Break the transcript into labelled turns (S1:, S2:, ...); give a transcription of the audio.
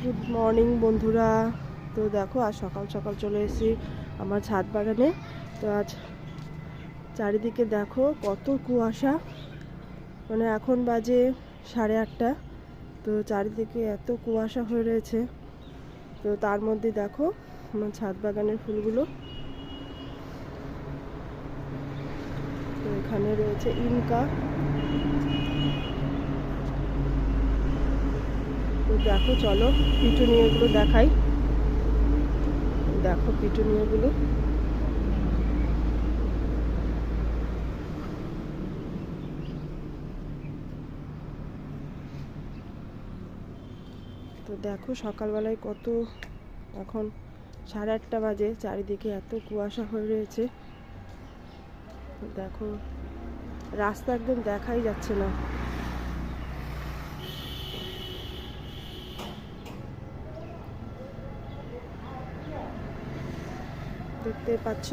S1: Good morning বন্ধুরা। তো দেখো আজ সকাল সকাল চলে এসেছি আমার ছাদ বাগানে। তো আজ চারিদিকে দেখো কত কুয়াশা, মানে এখন বাজে 8:30। তো চারিদিকে এত কুয়াশা হয়ে রয়েছে। তো তার মধ্যে দেখো আমার ছাদ বাগানের ফুলগুলো। তো এখানে রয়েছে ইনকা। তো দেখো চলো পিটুনিয়াগুলো দেখাই। দেখো পিটুনিয়াগুলো। তো দেখো সকালবেলায় কত, এখন 8:30 বাজে, চারিদিকে এত কুয়াশা হয়ে রয়েছে। দেখো রাস্তা একদম দেখাই যাচ্ছে না। দেখতে পাচ্ছ